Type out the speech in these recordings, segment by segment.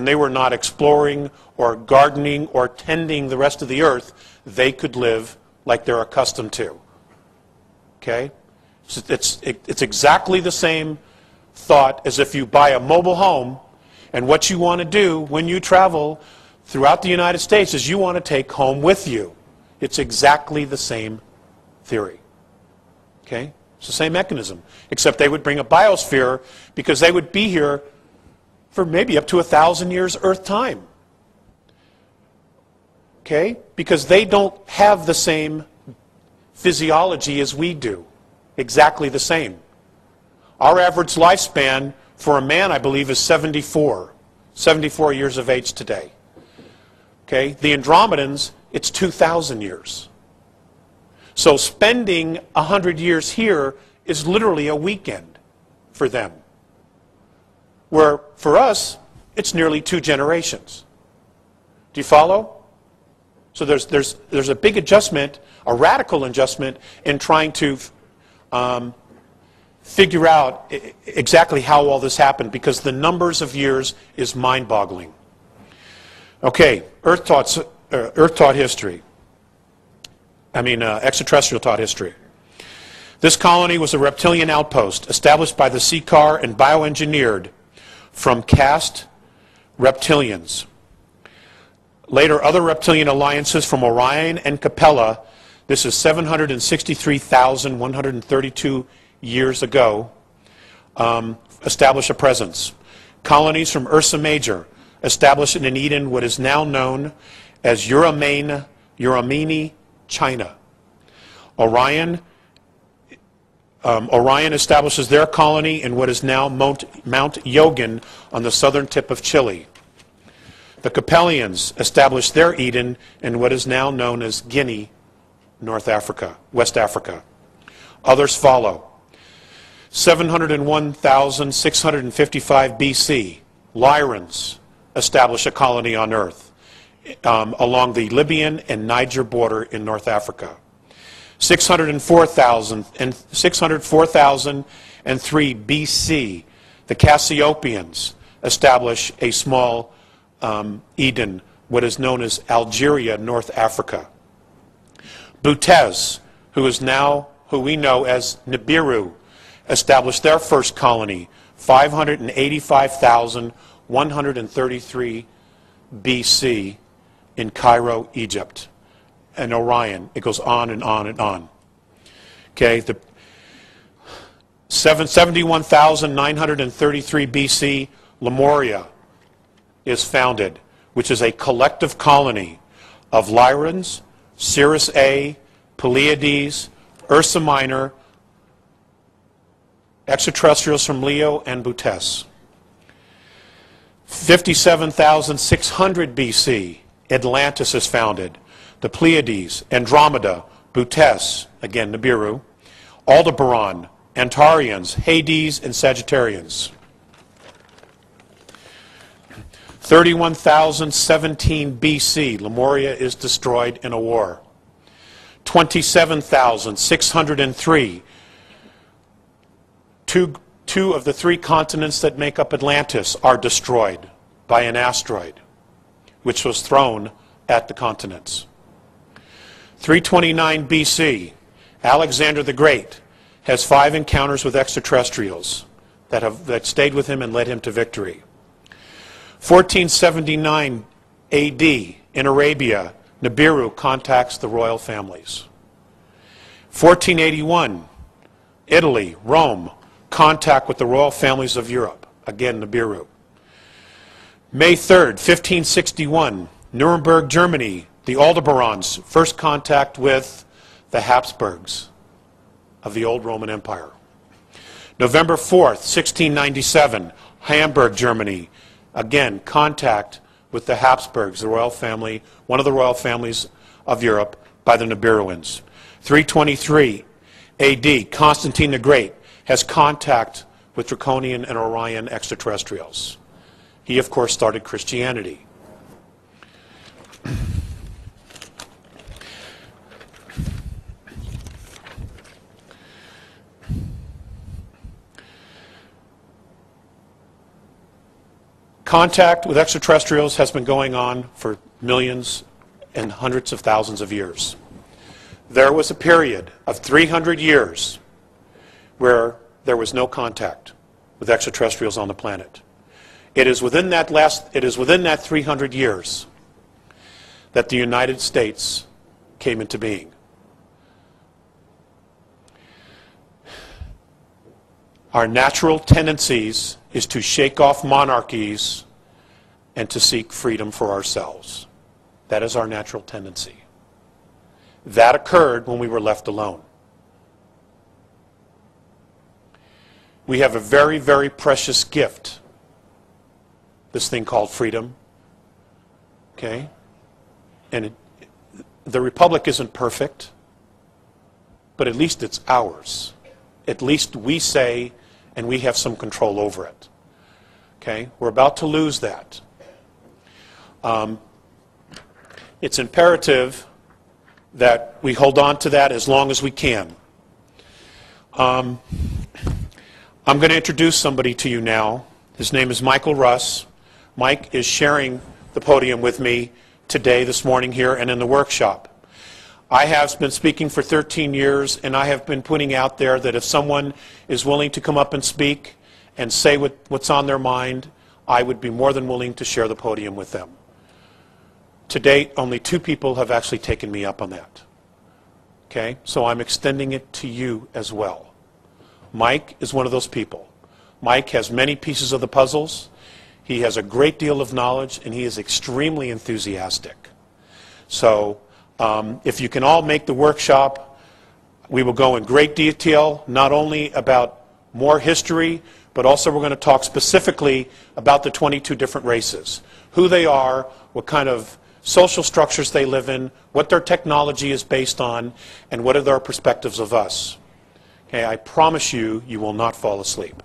they were not exploring or gardening or tending the rest of the earth, they could live like they're accustomed to. Okay? So it's exactly the same thought as if you buy a mobile home, and what you want to do when you travel throughout the United States is you want to take home with you. It's exactly the same theory. Okay? It's the same mechanism, except they would bring a biosphere because they would be here for maybe up to 1,000 years Earth time. Okay? Because they don't have the same physiology as we do. Exactly the same. Our average lifespan for a man, I believe, is 74 years of age today. Okay? The Andromedans, it's 2,000 years. So spending 100 years here is literally a weekend for them. Where for us, it's nearly 2 generations. Do you follow? So there's a big adjustment, a radical adjustment in trying to figure out exactly how all this happened, because the numbers of years is mind-boggling. Okay, Earth taught history. Extraterrestrial taught history. This colony was a reptilian outpost established by the Sea Car and bioengineered from caste reptilians. Later, other reptilian alliances from Orion and Capella, this is 763,132 years ago, established a presence. Colonies from Ursa Major established in Eden what is now known as Euromeni, China. Orion establishes their colony in what is now Mount Yogan on the southern tip of Chile. The Capellians established their Eden in what is now known as Guinea, West Africa. Others follow. 701,655 BC, Lyrans established a colony on Earth along the Libyan and Niger border in North Africa. 604,003 BC, the Cassiopeans establish a small Eden, what is known as Algeria, North Africa. Butez, who we know as Nibiru, established their first colony, 585,133 BC in Cairo, Egypt. And Orion, it goes on and on and on. Okay, the 71,933 BC, Lemuria is founded, which is a collective colony of Lyrans, Sirius A, Pleiades, Ursa Minor, extraterrestrials from Leo, and Butes. 57,600 BC, Atlantis is founded. The Pleiades, Andromeda, Butes, again Nibiru, Aldebaran, Antarians, Hades, and Sagittarians. 31,017 BC, Lemuria is destroyed in a war. 27,603, two of the 3 continents that make up Atlantis are destroyed by an asteroid, which was thrown at the continents. 329 BC, Alexander the Great has 5 encounters with extraterrestrials that stayed with him and led him to victory. 1479 AD, in Arabia, Nibiru contacts the royal families. 1481, Italy, Rome, contact with the royal families of Europe, again Nibiru. May 3rd, 1561, Nuremberg, Germany, the Aldebarans, first contact with the Habsburgs of the old Roman Empire. November 4th, 1697, Hamburg, Germany, again contact with the Habsburgs, the royal family, one of the royal families of Europe, by the Nibiruans. 323 AD, Constantine the Great has contact with Draconian and Orion extraterrestrials. He, of course, started Christianity. Contact with extraterrestrials has been going on for millions and hundreds of thousands of years. There was a period of 300 years where there was no contact with extraterrestrials on the planet. It is within that 300 years that the United States came into being. Our natural tendencies is to shake off monarchies and to seek freedom for ourselves. That is our natural tendency. That occurred when we were left alone. We have a very, very precious gift, this thing called freedom. Okay? And the Republic isn't perfect, but at least it's ours. At least we say, and we have some control over it. Okay? We're about to lose that. It's imperative that we hold on to that as long as we can. I'm going to introduce somebody to you now. His name is Michael Russ. Mike is sharing the podium with me today, this morning here, and in the workshop. I have been speaking for 13 years, and I have been putting out there that if someone is willing to come up and speak and say what's on their mind, I would be more than willing to share the podium with them. To date, only 2 people have actually taken me up on that. Okay? So I'm extending it to you as well. Mike is one of those people. Mike has many pieces of the puzzles. He has a great deal of knowledge, and he is extremely enthusiastic. So if you can all make the workshop, we will go in great detail, not only about more history, but also we're going to talk specifically about the 22 different races, who they are, what kind of social structures they live in, what their technology is based on, and what are their perspectives of us. Okay, I promise you, you will not fall asleep.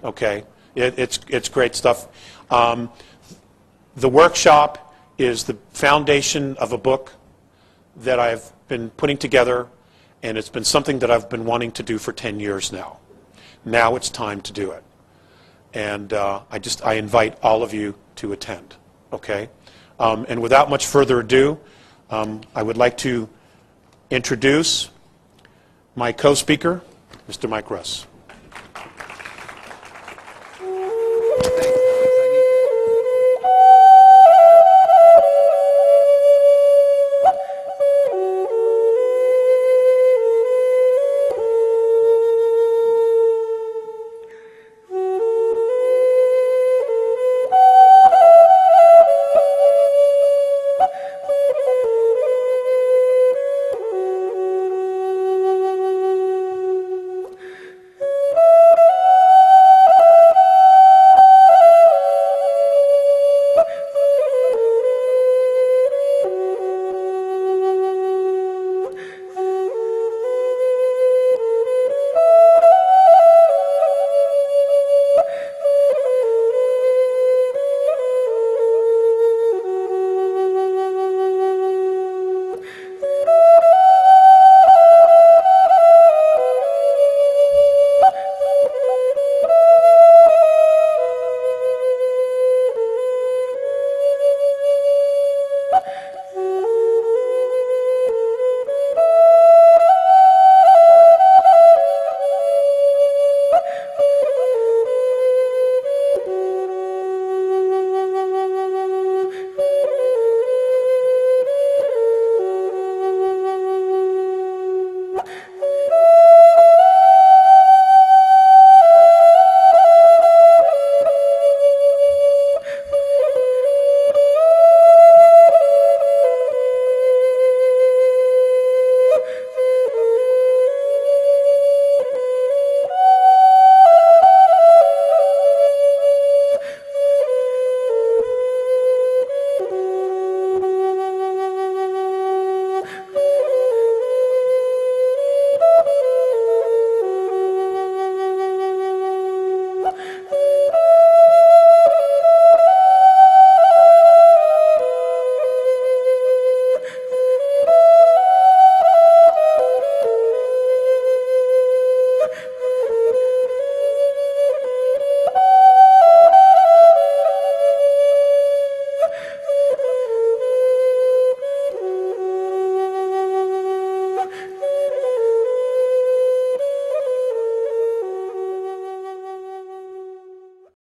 Okay, it's great stuff. The workshop is the foundation of a book that I've been putting together, and it's been something that I've been wanting to do for 10 years now. Now it's time to do it. And I invite all of you to attend. Okay? And without much further ado, I would like to introduce my co-speaker, Mr. Mike Russ.